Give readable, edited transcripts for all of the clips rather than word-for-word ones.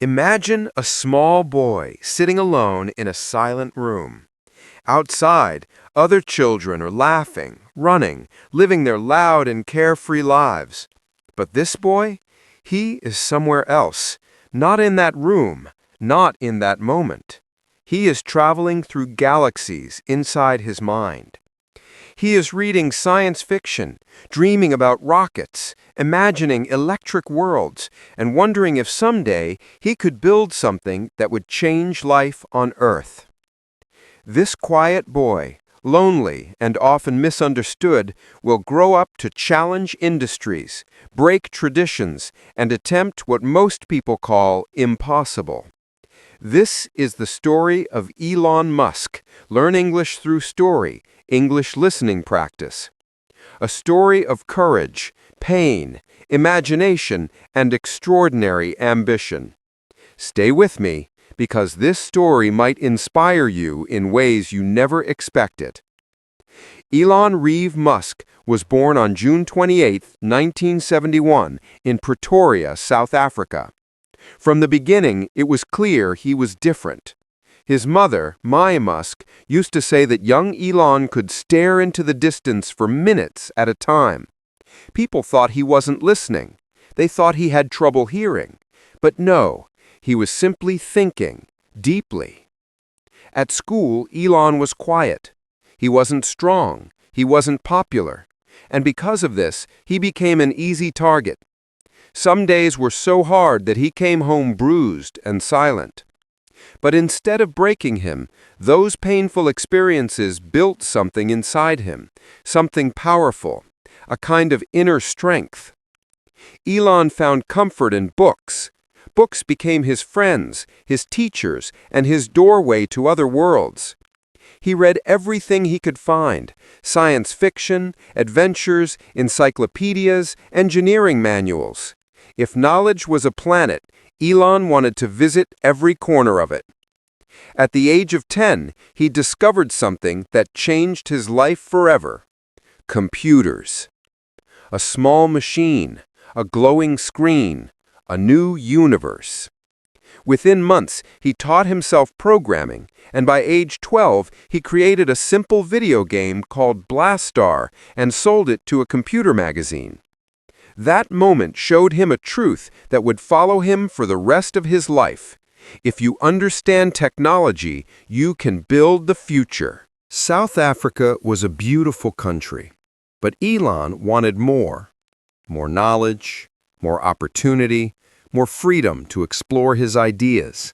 Imagine a small boy sitting alone in a silent room. Outside, other children are laughing, running, living their loud and carefree lives. But this boy, he is somewhere else, not in that room, not in that moment. He is traveling through galaxies inside his mind. He is reading science fiction, dreaming about rockets, imagining electric worlds, and wondering if someday he could build something that would change life on Earth. This quiet boy, lonely and often misunderstood, will grow up to challenge industries, break traditions, and attempt what most people call impossible. This is the story of Elon Musk. Learn English through story, English listening practice. A story of courage, pain, imagination, and extraordinary ambition. Stay with me, because this story might inspire you in ways you never expected. Elon Reeve Musk was born on June 28, 1971, in Pretoria, South Africa. From the beginning, it was clear he was different. His mother, Maya Musk, used to say that young Elon could stare into the distance for minutes at a time. People thought he wasn't listening. They thought he had trouble hearing. But no, he was simply thinking, deeply. At school, Elon was quiet. He wasn't strong. He wasn't popular. And because of this, he became an easy target. Some days were so hard that he came home bruised and silent. But instead of breaking him, those painful experiences built something inside him, something powerful, a kind of inner strength. Elon found comfort in books. Books became his friends, his teachers, and his doorway to other worlds. He read everything he could find: science fiction, adventures, encyclopedias, engineering manuals. If knowledge was a planet, Elon wanted to visit every corner of it. At the age of 10, he discovered something that changed his life forever: computers. A small machine, a glowing screen, a new universe. Within months, he taught himself programming, and by age 12, he created a simple video game called Blastar and sold it to a computer magazine. That moment showed him a truth that would follow him for the rest of his life. If you understand technology, you can build the future. South Africa was a beautiful country, but Elon wanted more. More knowledge, more opportunity, more freedom to explore his ideas.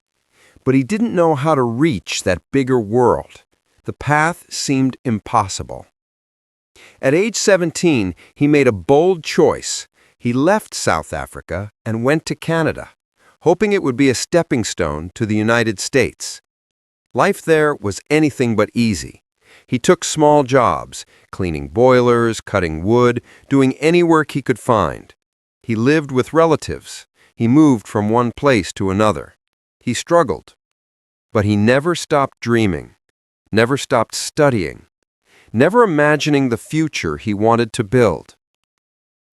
But he didn't know how to reach that bigger world. The path seemed impossible. At age 17, he made a bold choice. He left South Africa and went to Canada, hoping it would be a stepping stone to the United States. Life there was anything but easy. He took small jobs, cleaning boilers, cutting wood, doing any work he could find. He lived with relatives. He moved from one place to another. He struggled. But he never stopped dreaming, never stopped studying, never imagining the future he wanted to build.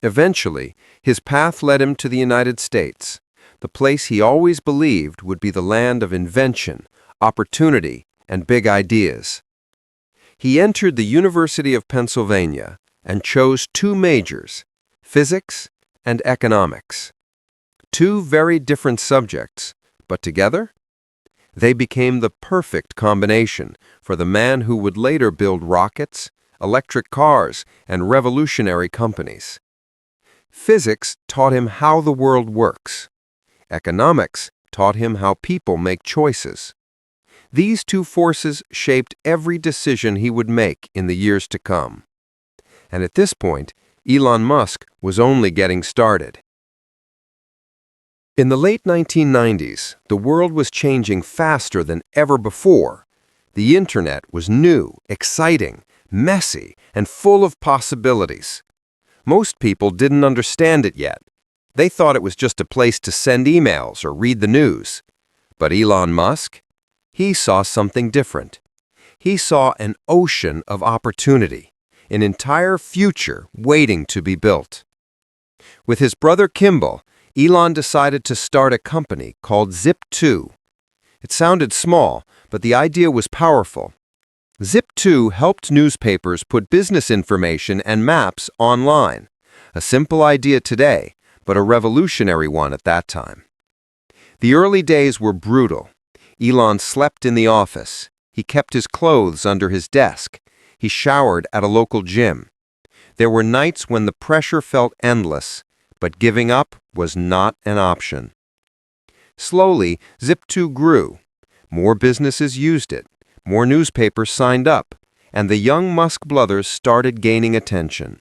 Eventually, his path led him to the United States, the place he always believed would be the land of invention, opportunity, and big ideas. He entered the University of Pennsylvania and chose two majors: physics and economics. Two very different subjects, but together, they became the perfect combination for the man who would later build rockets, electric cars, and revolutionary companies. Physics taught him how the world works. Economics taught him how people make choices. These two forces shaped every decision he would make in the years to come. And at this point, Elon Musk was only getting started. In the late 1990s, the world was changing faster than ever before. The internet was new, exciting, messy, and full of possibilities. Most people didn't understand it yet. They thought it was just a place to send emails or read the news. But Elon Musk? He saw something different. He saw an ocean of opportunity, an entire future waiting to be built. With his brother Kimball, Elon decided to start a company called Zip2. It sounded small, but the idea was powerful. Zip2 helped newspapers put business information and maps online. A simple idea today, but a revolutionary one at that time. The early days were brutal. Elon slept in the office. He kept his clothes under his desk. He showered at a local gym. There were nights when the pressure felt endless, but giving up was not an option. Slowly, Zip2 grew. More businesses used it. More newspapers signed up, and the young Musk brothers started gaining attention.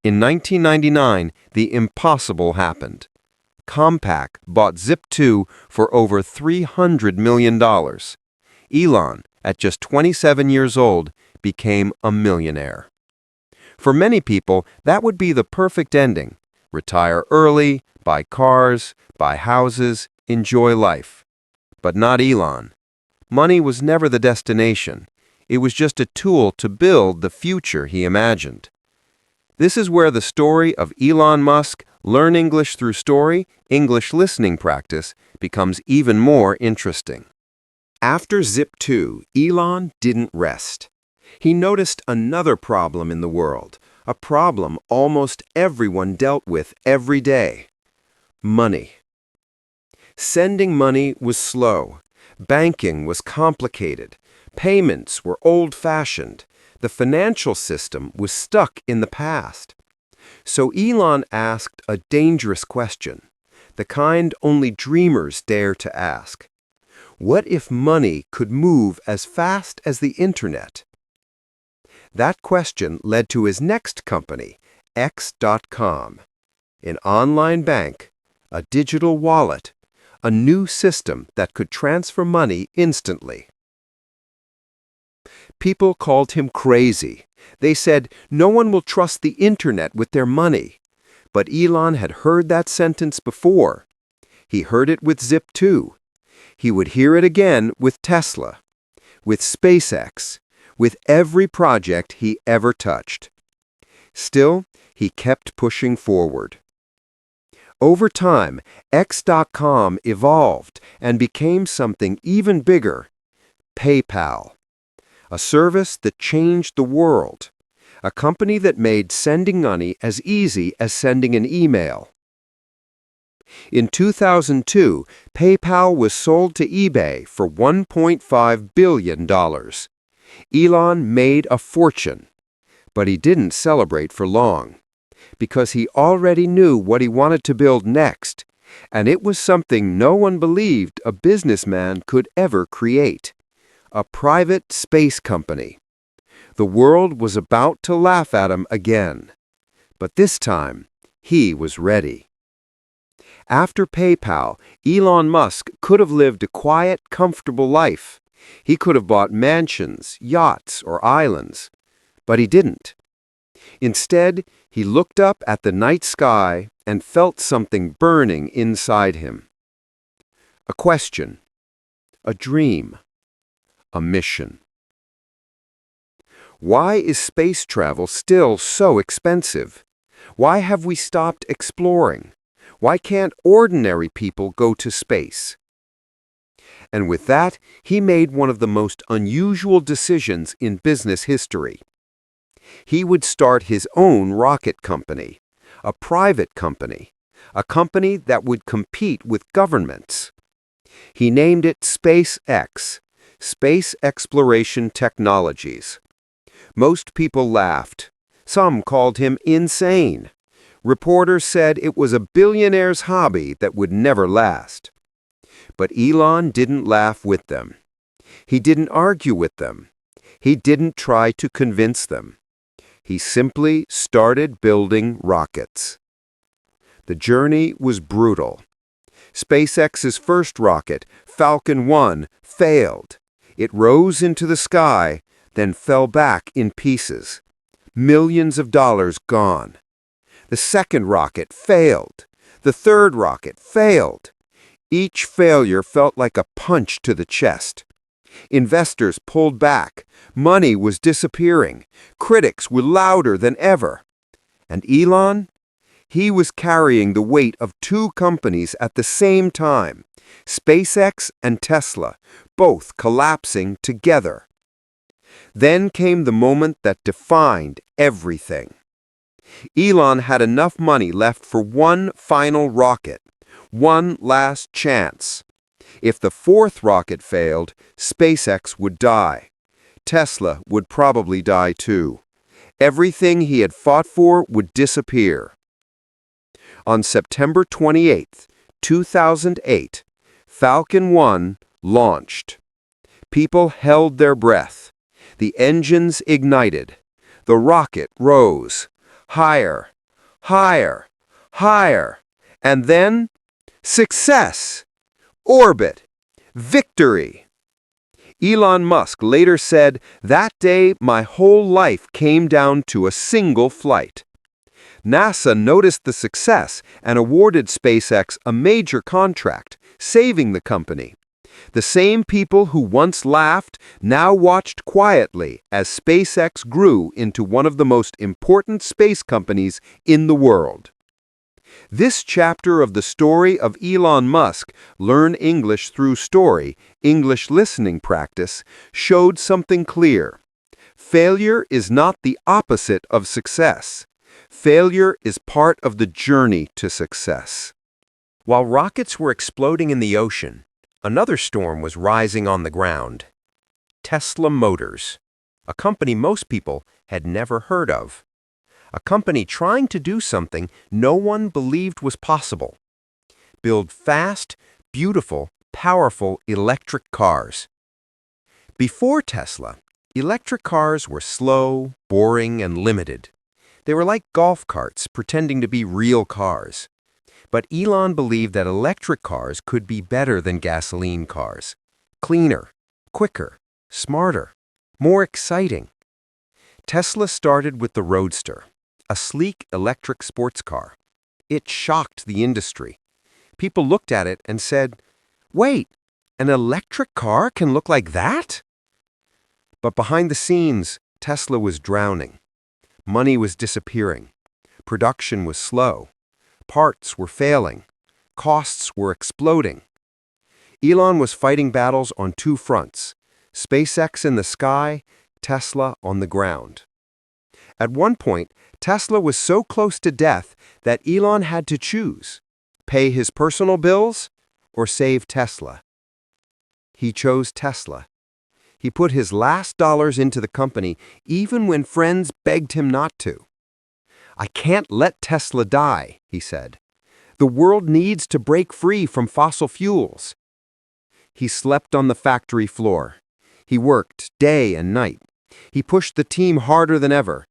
In 1999, the impossible happened. Compaq bought Zip2 for over $300 million. Elon, at just 27 years old, became a millionaire. For many people, that would be the perfect ending. Retire early, buy cars, buy houses, enjoy life. But not Elon. Money was never the destination. It was just a tool to build the future he imagined. This is where the story of Elon Musk, Learn English Through Story, English listening practice, becomes even more interesting. After Zip2, Elon didn't rest. He noticed another problem in the world, a problem almost everyone dealt with every day: money. Sending money was slow. Banking was complicated. Payments were old-fashioned. The financial system was stuck in the past. So Elon asked a dangerous question, the kind only dreamers dare to ask. What if money could move as fast as the internet? That question led to his next company, X.com, an online bank, a digital wallet, a new system that could transfer money instantly. People called him crazy. They said, no one will trust the internet with their money. But Elon had heard that sentence before. He heard it with Zip2. He would hear it again with Tesla, with SpaceX, with every project he ever touched. Still, he kept pushing forward. Over time, X.com evolved and became something even bigger: PayPal. A service that changed the world. A company that made sending money as easy as sending an email. In 2002, PayPal was sold to eBay for $1.5 billion. Elon made a fortune. But he didn't celebrate for long, because he already knew what he wanted to build next, and it was something no one believed a businessman could ever create: a private space company. The world was about to laugh at him again, but this time he was ready. After PayPal, Elon Musk could have lived a quiet, comfortable life. He could have bought mansions, yachts, or islands, but he didn't. Instead, he looked up at the night sky and felt something burning inside him. A question, a dream, a mission. Why is space travel still so expensive? Why have we stopped exploring? Why can't ordinary people go to space? And with that, he made one of the most unusual decisions in business history. He would start his own rocket company, a private company, a company that would compete with governments. He named it SpaceX, Space Exploration Technologies. Most people laughed. Some called him insane. Reporters said it was a billionaire's hobby that would never last. But Elon didn't laugh with them. He didn't argue with them. He didn't try to convince them. He simply started building rockets. The journey was brutal. SpaceX's first rocket, Falcon 1, failed. It rose into the sky, then fell back in pieces. Millions of dollars gone. The second rocket failed. The third rocket failed. Each failure felt like a punch to the chest. Investors pulled back. Money was disappearing. Critics were louder than ever. And Elon? He was carrying the weight of two companies at the same time, SpaceX and Tesla, both collapsing together. Then came the moment that defined everything. Elon had enough money left for one final rocket, one last chance. If the fourth rocket failed, SpaceX would die. Tesla would probably die too. Everything he had fought for would disappear. On September 28, 2008, Falcon 1 launched. People held their breath. The engines ignited. The rocket rose. Higher, higher, higher. And then, success! Orbit! Victory! Elon Musk later said, "That day my whole life came down to a single flight." NASA noticed the success and awarded SpaceX a major contract, saving the company. The same people who once laughed now watched quietly as SpaceX grew into one of the most important space companies in the world. This chapter of the story of Elon Musk, Learn English Through Story, English Listening Practice, showed something clear. Failure is not the opposite of success. Failure is part of the journey to success. While rockets were exploding in the ocean, another storm was rising on the ground. Tesla Motors, a company most people had never heard of. A company trying to do something no one believed was possible. Build fast, beautiful, powerful electric cars. Before Tesla, electric cars were slow, boring, and limited. They were like golf carts pretending to be real cars. But Elon believed that electric cars could be better than gasoline cars. Cleaner, quicker, smarter, more exciting. Tesla started with the Roadster, a sleek electric sports car. It shocked the industry. People looked at it and said, "Wait, an electric car can look like that?" But behind the scenes, Tesla was drowning. Money was disappearing. Production was slow. Parts were failing. Costs were exploding. Elon was fighting battles on two fronts: SpaceX in the sky, Tesla on the ground. At one point, Tesla was so close to death that Elon had to choose: pay his personal bills or save Tesla. He chose Tesla. He put his last dollars into the company even when friends begged him not to. "I can't let Tesla die," he said. "The world needs to break free from fossil fuels." He slept on the factory floor. He worked day and night. He pushed the team harder than ever.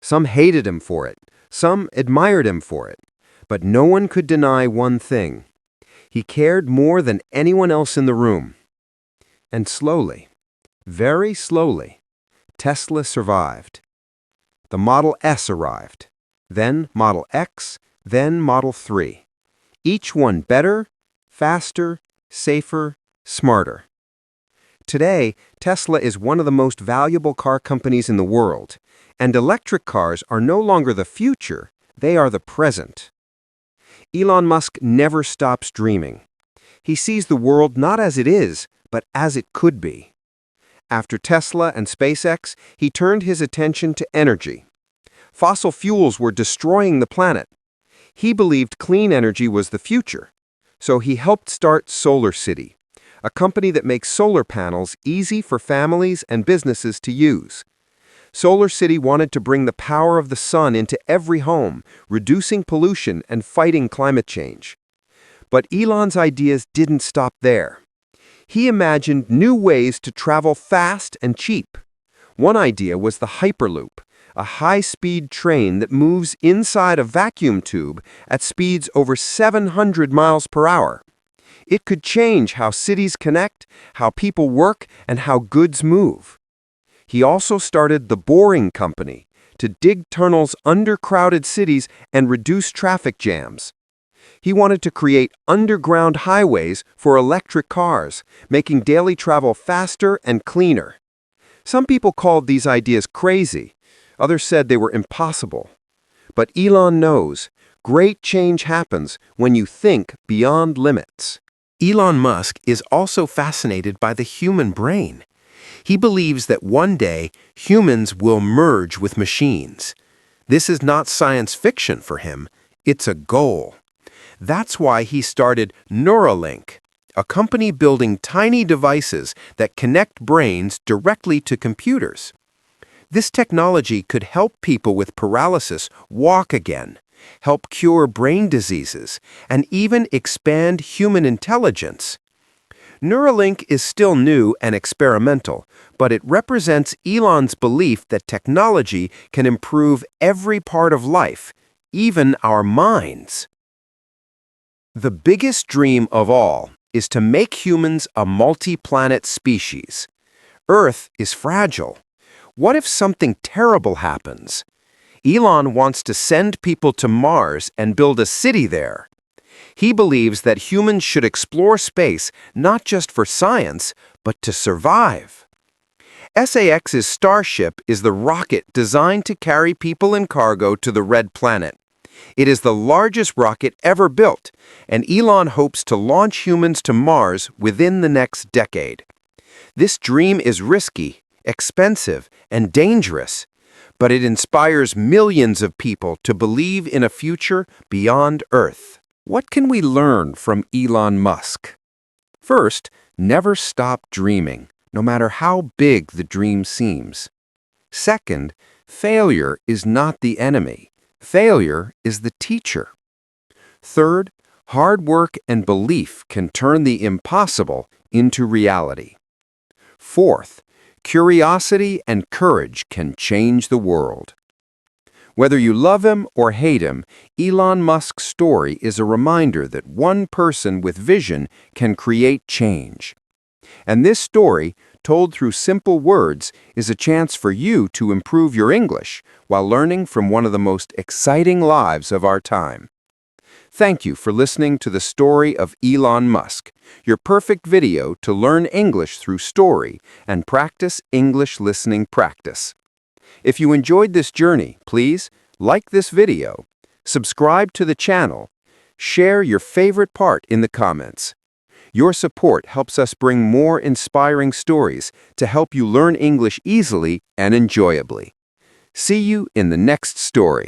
Some hated him for it. Some admired him for it. But no one could deny one thing. He cared more than anyone else in the room. And slowly, very slowly, Tesla survived. The Model S arrived. Then Model X, then Model 3. Each one better, faster, safer, smarter. Today, Tesla is one of the most valuable car companies in the world, and electric cars are no longer the future, they are the present. Elon Musk never stops dreaming. He sees the world not as it is, but as it could be. After Tesla and SpaceX, he turned his attention to energy. Fossil fuels were destroying the planet. He believed clean energy was the future, so he helped start SolarCity, a company that makes solar panels easy for families and businesses to use. SolarCity wanted to bring the power of the sun into every home, reducing pollution and fighting climate change. But Elon's ideas didn't stop there. He imagined new ways to travel fast and cheap. One idea was the Hyperloop, a high-speed train that moves inside a vacuum tube at speeds over 700 miles per hour. It could change how cities connect, how people work, and how goods move. He also started the Boring Company to dig tunnels under crowded cities and reduce traffic jams. He wanted to create underground highways for electric cars, making daily travel faster and cleaner. Some people called these ideas crazy. Others said they were impossible. But Elon knows Great change happens when you think beyond limits. Elon Musk is also fascinated by the human brain. He believes that one day humans will merge with machines. This is not science fiction for him, it's a goal. That's why he started Neuralink, a company building tiny devices that connect brains directly to computers. This technology could help people with paralysis walk again, help cure brain diseases, and even expand human intelligence. Neuralink is still new and experimental, but it represents Elon's belief that technology can improve every part of life, even our minds. The biggest dream of all is to make humans a multi-planet species. Earth is fragile. What if something terrible happens? Elon wants to send people to Mars and build a city there. He believes that humans should explore space not just for science, but to survive. SAX's Starship is the rocket designed to carry people and cargo to the Red Planet. It is the largest rocket ever built, and Elon hopes to launch humans to Mars within the next decade. This dream is risky, expensive, and dangerous, but it inspires millions of people to believe in a future beyond Earth. What can we learn from Elon Musk? First, never stop dreaming, no matter how big the dream seems. Second, failure is not the enemy. Failure is the teacher. Third, hard work and belief can turn the impossible into reality. Fourth, curiosity and courage can change the world. Whether you love him or hate him, Elon Musk's story is a reminder that one person with vision can create change. And this story, told through simple words, is a chance for you to improve your English while learning from one of the most exciting lives of our time. Thank you for listening to the story of Elon Musk, your perfect video to learn English through story and practice English listening practice. If you enjoyed this journey, please like this video, subscribe to the channel, share your favorite part in the comments. Your support helps us bring more inspiring stories to help you learn English easily and enjoyably. See you in the next story.